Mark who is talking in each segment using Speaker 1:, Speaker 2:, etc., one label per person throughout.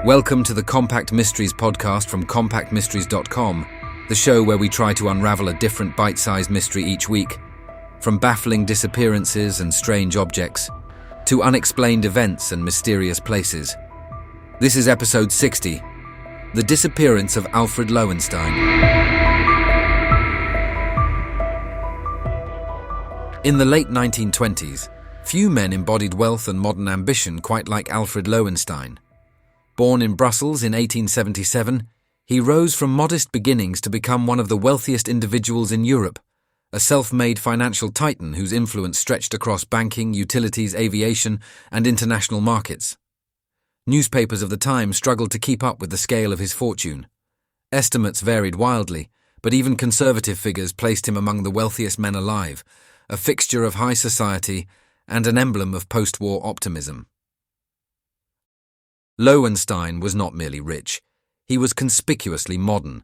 Speaker 1: Welcome to the Compact Mysteries podcast from compactmysteries.com, the show where we try to unravel a different bite-sized mystery each week. From baffling disappearances and strange objects, to unexplained events and mysterious places. This is episode 60, The Disappearance of Alfred Loewenstein. In the late 1920s, few men embodied wealth and modern ambition quite like Alfred Loewenstein. Born in Brussels in 1877, he rose from modest beginnings to become one of the wealthiest individuals in Europe, a self-made financial titan whose influence stretched across banking, utilities, aviation, and international markets. Newspapers of the time struggled to keep up with the scale of his fortune. Estimates varied wildly, but even conservative figures placed him among the wealthiest men alive, a fixture of high society and an emblem of post-war optimism. Loewenstein was not merely rich, he was conspicuously modern.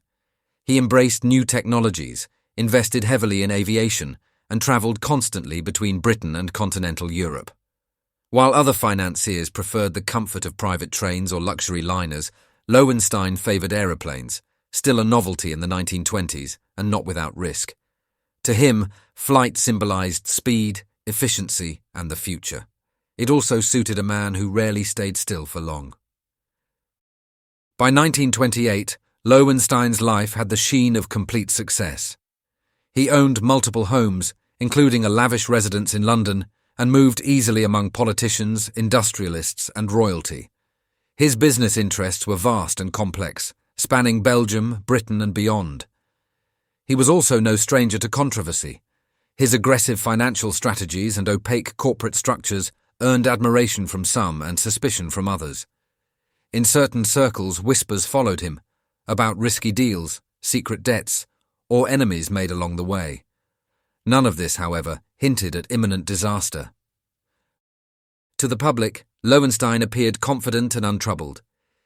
Speaker 1: He embraced new technologies, invested heavily in aviation, and travelled constantly between Britain and continental Europe. While other financiers preferred the comfort of private trains or luxury liners, Loewenstein favoured aeroplanes, still a novelty in the 1920s and not without risk. To him, flight symbolised speed, efficiency, and the future. It also suited a man who rarely stayed still for long. By 1928, Loewenstein's life had the sheen of complete success. He owned multiple homes, including a lavish residence in London, and moved easily among politicians, industrialists, and royalty. His business interests were vast and complex, spanning Belgium, Britain, and beyond. He was also no stranger to controversy. His aggressive financial strategies and opaque corporate structures earned admiration from some and suspicion from others. In certain circles, whispers followed him about risky deals, secret debts, or enemies made along the way. None of this, however, hinted at imminent disaster. To the public, Loewenstein appeared confident and untroubled.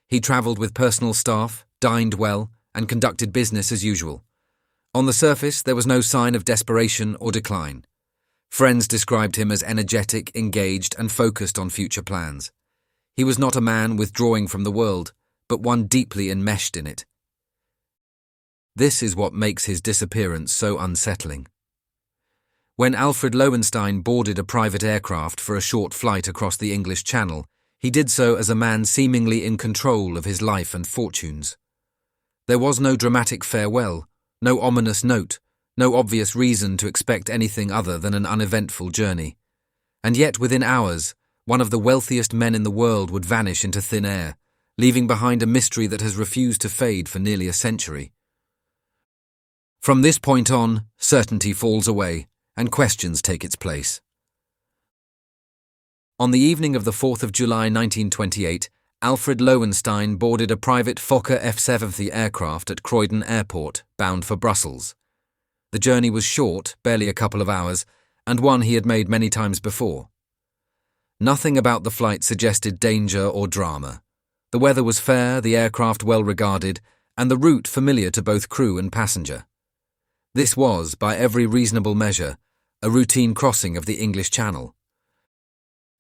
Speaker 1: He travelled with personal staff, dined well, and conducted business as usual. On the surface, there was no sign of desperation or decline. Friends described him as energetic, engaged, and focused on future plans. He was not a man withdrawing from the world, but one deeply enmeshed in it. This is what makes his disappearance so unsettling. When Alfred Loewenstein boarded a private aircraft for a short flight across the English Channel, he did so as a man seemingly in control of his life and fortunes. There was no dramatic farewell, no ominous note, no obvious reason to expect anything other than an uneventful journey. And yet within hours, one of the wealthiest men in the world would vanish into thin air, leaving behind a mystery that has refused to fade for nearly a century. From this point on, certainty falls away, and questions take its place. On the evening of the 4th of July 1928, Alfred Loewenstein boarded a private Fokker F-70 aircraft at Croydon Airport, bound for Brussels. The journey was short, barely a couple of hours, and one he had made many times before. Nothing about the flight suggested danger or drama. The weather was fair, the aircraft well regarded, and the route familiar to both crew and passenger. This was, by every reasonable measure, a routine crossing of the English Channel.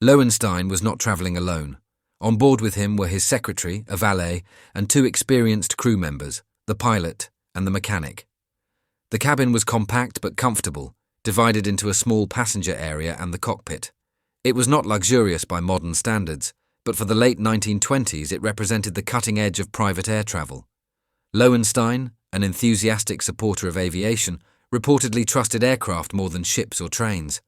Speaker 1: Loewenstein was not travelling alone. On board with him were his secretary, a valet, and two experienced crew members, the pilot and the mechanic. The cabin was compact but comfortable, divided into a small passenger area and the cockpit. It was not luxurious by modern standards, but for the late 1920s it represented the cutting edge of private air travel. Loewenstein, an enthusiastic supporter of aviation, reportedly trusted aircraft more than ships or trains.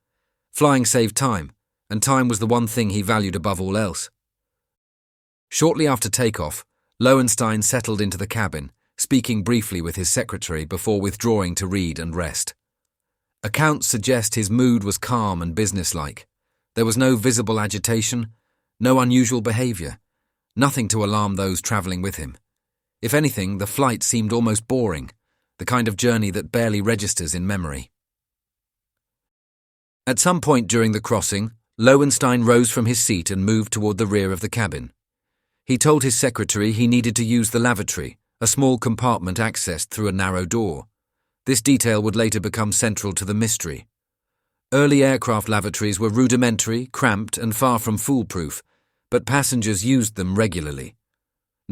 Speaker 1: Flying saved time, and time was the one thing he valued above all else. Shortly after takeoff, Loewenstein settled into the cabin, speaking briefly with his secretary before withdrawing to read and rest. Accounts suggest his mood was calm and businesslike. There was no visible agitation, no unusual behaviour, nothing to alarm those travelling with him. If anything, the flight seemed almost boring, the kind of journey that barely registers in memory. At some point during the crossing, Loewenstein rose from his seat and moved toward the rear of the cabin. He told his secretary he needed to use the lavatory, a small compartment accessed through a narrow door. This detail would later become central to the mystery. Early aircraft lavatories were rudimentary, cramped, and far from foolproof, but passengers used them regularly.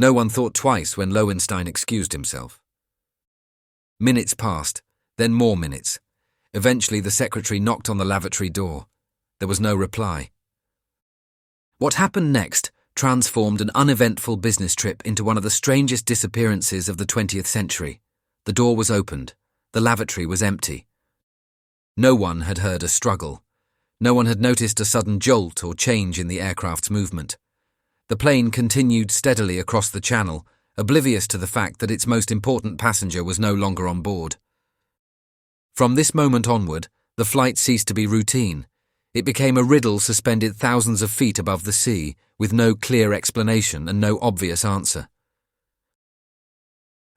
Speaker 1: No one thought twice when Loewenstein excused himself. Minutes passed, then more minutes. Eventually the secretary knocked on the lavatory door. There was no reply. What happened next transformed an uneventful business trip into one of the strangest disappearances of the 20th century. The door was opened. The lavatory was empty. No one had heard a struggle. No one had noticed a sudden jolt or change in the aircraft's movement. The plane continued steadily across the channel, oblivious to the fact that its most important passenger was no longer on board. From this moment onward, the flight ceased to be routine. It became a riddle suspended thousands of feet above the sea, with no clear explanation and no obvious answer.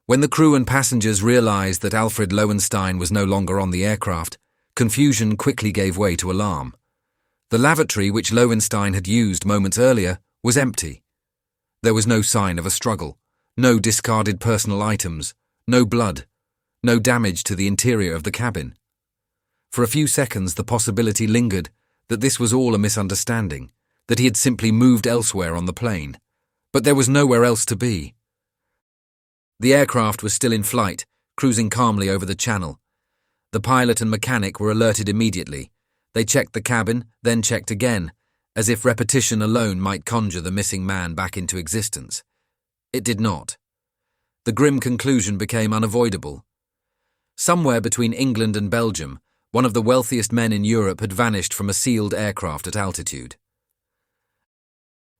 Speaker 1: When the crew and passengers realized that Alfred Loewenstein was no longer on the aircraft, confusion quickly gave way to alarm. The lavatory which Loewenstein had used moments earlier was empty. There was no sign of a struggle, no discarded personal items, no blood, no damage to the interior of the cabin. For a few seconds the possibility lingered that this was all a misunderstanding, that he had simply moved elsewhere on the plane. But there was nowhere else to be. The aircraft was still in flight, cruising calmly over the channel. The pilot and mechanic were alerted immediately. They checked the cabin, then checked again, as if repetition alone might conjure the missing man back into existence. It did not. The grim conclusion became unavoidable. Somewhere between England and Belgium, one of the wealthiest men in Europe had vanished from a sealed aircraft at altitude.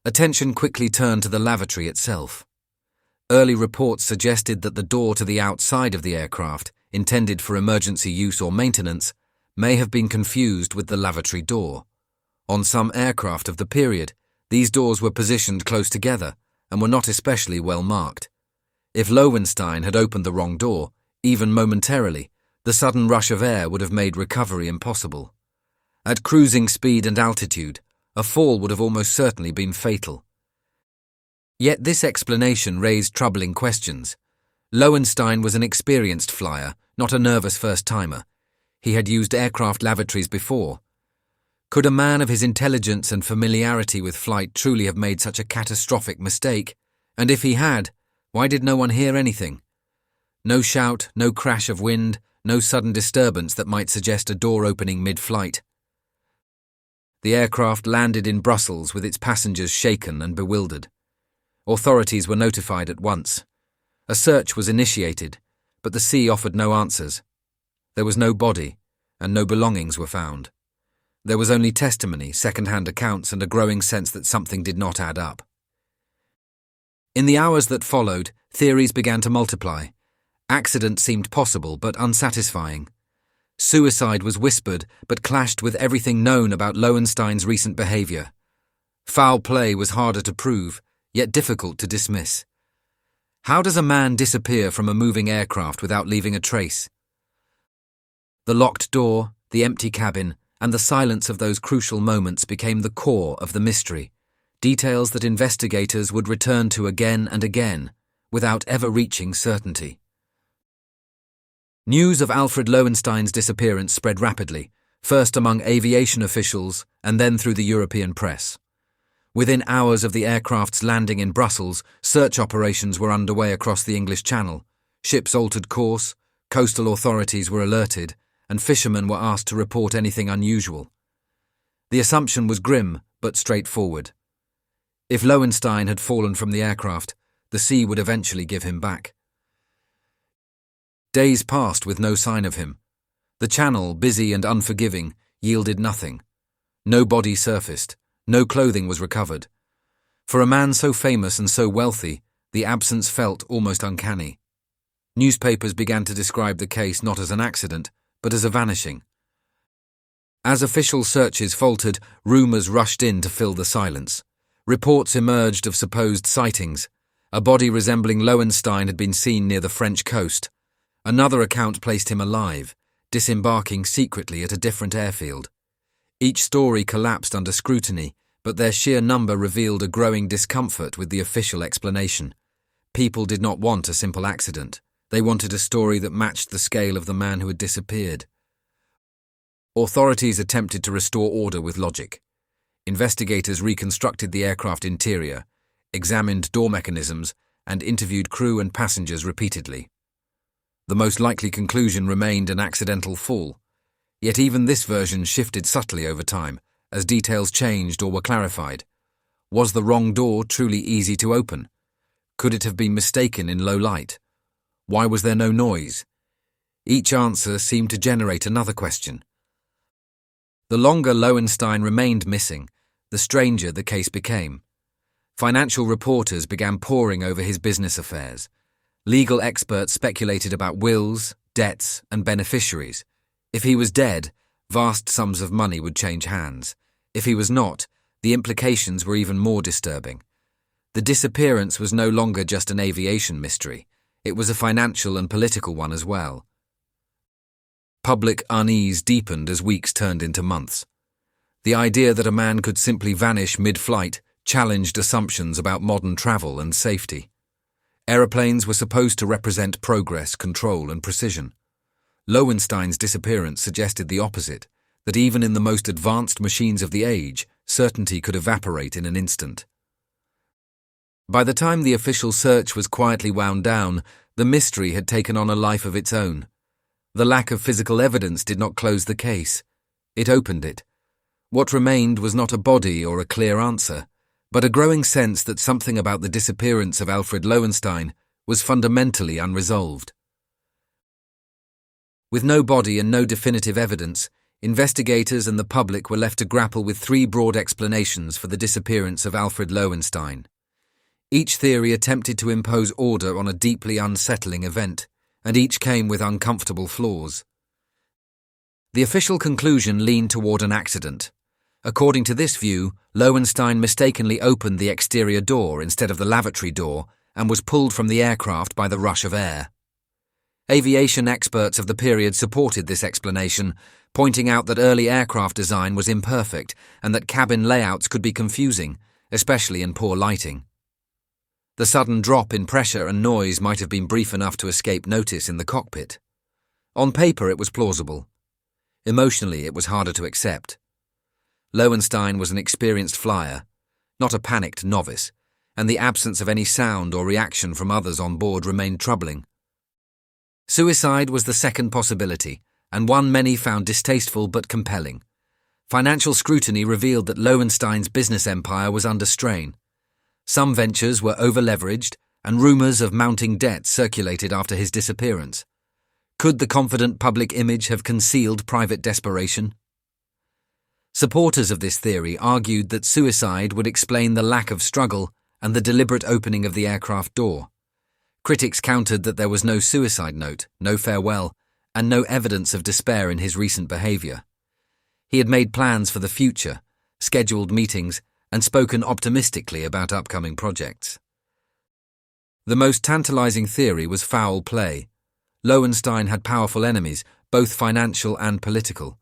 Speaker 1: Attention quickly turned to the lavatory itself. Early reports suggested that the door to the outside of the aircraft, intended for emergency use or maintenance, may have been confused with the lavatory door. On some aircraft of the period, these doors were positioned close together and were not especially well marked. If Loewenstein had opened the wrong door, even momentarily, the sudden rush of air would have made recovery impossible. At cruising speed and altitude, a fall would have almost certainly been fatal. Yet this explanation raised troubling questions. Loewenstein was an experienced flyer, not a nervous first-timer. He had used aircraft lavatories before. Could a man of his intelligence and familiarity with flight truly have made such a catastrophic mistake? And if he had, why did no one hear anything? No shout, no crash of wind, no sudden disturbance that might suggest a door opening mid-flight. The aircraft landed in Brussels with its passengers shaken and bewildered. Authorities were notified at once. A search was initiated, but the sea offered no answers. There was no body, and no belongings were found. There was only testimony, second-hand accounts, and a growing sense that something did not add up. In the hours that followed, theories began to multiply. Accident seemed possible but unsatisfying. Suicide was whispered but clashed with everything known about Loewenstein's recent behaviour. Foul play was harder to prove, yet difficult to dismiss. How does a man disappear from a moving aircraft without leaving a trace? The locked door, the empty cabin, and the silence of those crucial moments became the core of the mystery, details that investigators would return to again and again, without ever reaching certainty. News of Alfred Loewenstein's disappearance spread rapidly, first among aviation officials and then through the European press. Within hours of the aircraft's landing in Brussels, search operations were underway across the English Channel. Ships altered course, coastal authorities were alerted, and fishermen were asked to report anything unusual. The assumption was grim but straightforward. If Loewenstein had fallen from the aircraft, the sea would eventually give him back. Days passed with no sign of him. The channel, busy and unforgiving, yielded nothing. No body surfaced, no clothing was recovered. For a man so famous and so wealthy, the absence felt almost uncanny. Newspapers began to describe the case not as an accident, but as a vanishing. As official searches faltered, rumours rushed in to fill the silence. Reports emerged of supposed sightings. A body resembling Loewenstein had been seen near the French coast. Another account placed him alive, disembarking secretly at a different airfield. Each story collapsed under scrutiny, but their sheer number revealed a growing discomfort with the official explanation. People did not want a simple accident. They wanted a story that matched the scale of the man who had disappeared. Authorities attempted to restore order with logic. Investigators reconstructed the aircraft interior, examined door mechanisms, and interviewed crew and passengers repeatedly. The most likely conclusion remained an accidental fall, yet even this version shifted subtly over time as details changed or were clarified. Was the wrong door truly easy to open? Could it have been mistaken in low light? Why was there no noise? Each answer seemed to generate another question. The longer Loewenstein remained missing, the stranger the case became. Financial reporters began poring over his business affairs. Legal experts speculated about wills, debts, and beneficiaries. If he was dead, vast sums of money would change hands. If he was not, the implications were even more disturbing. The disappearance was no longer just an aviation mystery. It was a financial and political one as well. Public unease deepened as weeks turned into months. The idea that a man could simply vanish mid-flight challenged assumptions about modern travel and safety. Aeroplanes were supposed to represent progress, control, and precision. Loewenstein's disappearance suggested the opposite, that even in the most advanced machines of the age, certainty could evaporate in an instant. By the time the official search was quietly wound down, the mystery had taken on a life of its own. The lack of physical evidence did not close the case. It opened it. What remained was not a body or a clear answer, but a growing sense that something about the disappearance of Alfred Loewenstein was fundamentally unresolved. With no body and no definitive evidence, investigators and the public were left to grapple with three broad explanations for the disappearance of Alfred Loewenstein. Each theory attempted to impose order on a deeply unsettling event, and each came with uncomfortable flaws. The official conclusion leaned toward an accident. According to this view, Loewenstein mistakenly opened the exterior door instead of the lavatory door and was pulled from the aircraft by the rush of air. Aviation experts of the period supported this explanation, pointing out that early aircraft design was imperfect and that cabin layouts could be confusing, especially in poor lighting. The sudden drop in pressure and noise might have been brief enough to escape notice in the cockpit. On paper, it was plausible. Emotionally, it was harder to accept. Loewenstein was an experienced flyer, not a panicked novice, and the absence of any sound or reaction from others on board remained troubling. Suicide was the second possibility, and one many found distasteful but compelling. Financial scrutiny revealed that Loewenstein's business empire was under strain. Some ventures were over-leveraged, and rumours of mounting debt circulated after his disappearance. Could the confident public image have concealed private desperation? Supporters of this theory argued that suicide would explain the lack of struggle and the deliberate opening of the aircraft door. Critics countered that there was no suicide note, no farewell, and no evidence of despair in his recent behaviour. He had made plans for the future, scheduled meetings, and spoken optimistically about upcoming projects. The most tantalising theory was foul play. Loewenstein had powerful enemies, both financial and political.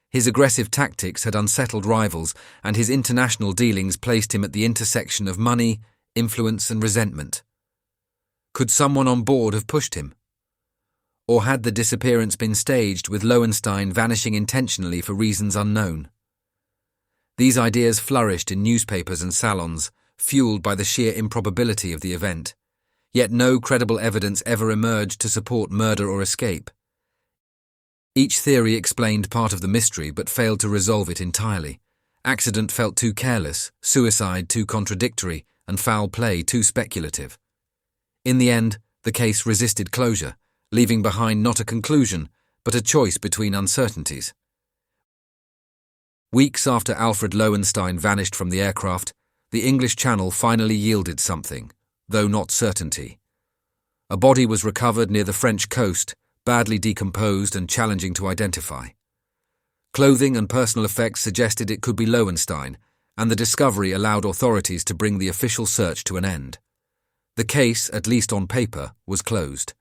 Speaker 1: His aggressive tactics had unsettled rivals, and his international dealings placed him at the intersection of money, influence, and resentment. Could someone on board have pushed him? Or had the disappearance been staged with Loewenstein vanishing intentionally for reasons unknown? These ideas flourished in newspapers and salons, fueled by the sheer improbability of the event. Yet no credible evidence ever emerged to support murder or escape. Each theory explained part of the mystery but failed to resolve it entirely. Accident felt too careless, suicide too contradictory, and foul play too speculative. In the end, the case resisted closure, leaving behind not a conclusion, but a choice between uncertainties. Weeks after Alfred Loewenstein vanished from the aircraft, the English Channel finally yielded something, though not certainty. A body was recovered near the French coast, badly decomposed and challenging to identify. Clothing and personal effects suggested it could be Loewenstein, and the discovery allowed authorities to bring the official search to an end. The case, at least on paper, was closed.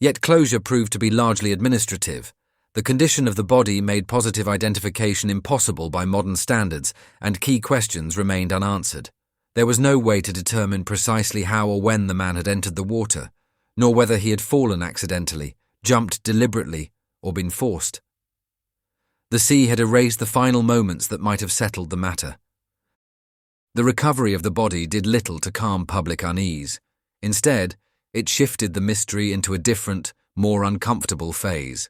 Speaker 1: Yet closure proved to be largely administrative. The condition of the body made positive identification impossible by modern standards, and key questions remained unanswered. There was no way to determine precisely how or when the man had entered the water, nor whether he had fallen accidentally, jumped deliberately, or been forced. The sea had erased the final moments that might have settled the matter. The recovery of the body did little to calm public unease. Instead, it shifted the mystery into a different, more uncomfortable phase.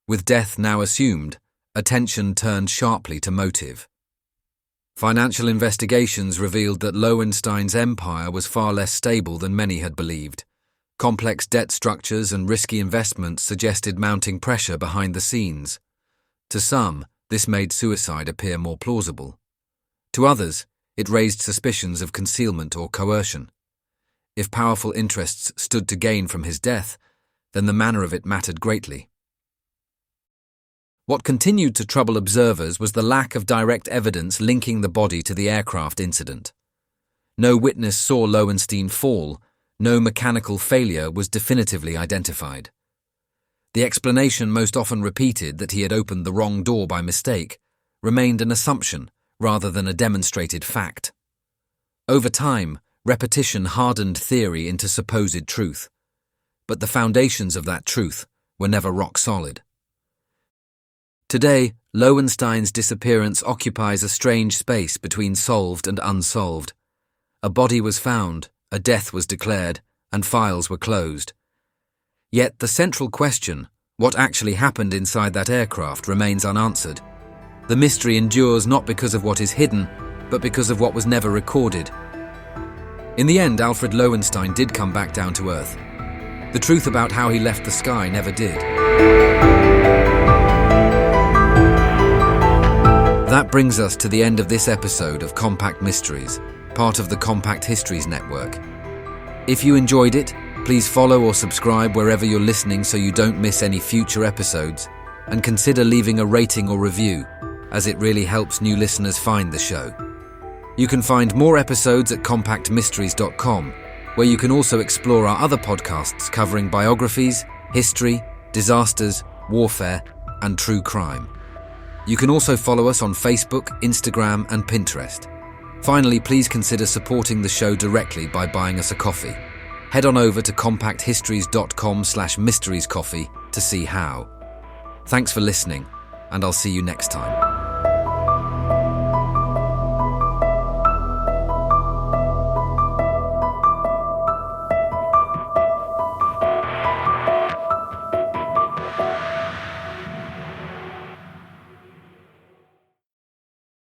Speaker 1: With death now assumed, attention turned sharply to motive. Financial investigations revealed that Loewenstein's empire was far less stable than many had believed. Complex debt structures and risky investments suggested mounting pressure behind the scenes. To some, this made suicide appear more plausible. To others, it raised suspicions of concealment or coercion. If powerful interests stood to gain from his death, then the manner of it mattered greatly. What continued to trouble observers was the lack of direct evidence linking the body to the aircraft incident. No witness saw Loewenstein fall, no mechanical failure was definitively identified. The explanation most often repeated, that he had opened the wrong door by mistake, remained an assumption rather than a demonstrated fact. Over time, repetition hardened theory into supposed truth, but the foundations of that truth were never rock solid. Today, Loewenstein's disappearance occupies a strange space between solved and unsolved. A body was found, a death was declared, and files were closed. Yet the central question, what actually happened inside that aircraft, remains unanswered. The mystery endures not because of what is hidden, but because of what was never recorded. In the end, Alfred Loewenstein did come back down to earth. The truth about how he left the sky never did. That brings us to the end of this episode of Compact Mysteries, part of the Compact Histories Network. If you enjoyed it, please follow or subscribe wherever you're listening so you don't miss any future episodes, and consider leaving a rating or review, as it really helps new listeners find the show. You can find more episodes at compactmysteries.com, where you can also explore our other podcasts covering biographies, history, disasters, warfare, and true crime. You can also follow us on Facebook, Instagram, and Pinterest. Finally, please consider supporting the show directly by buying us a coffee. Head on over to compacthistories.com/mysteriescoffee to see how. Thanks for listening, and I'll see you next time.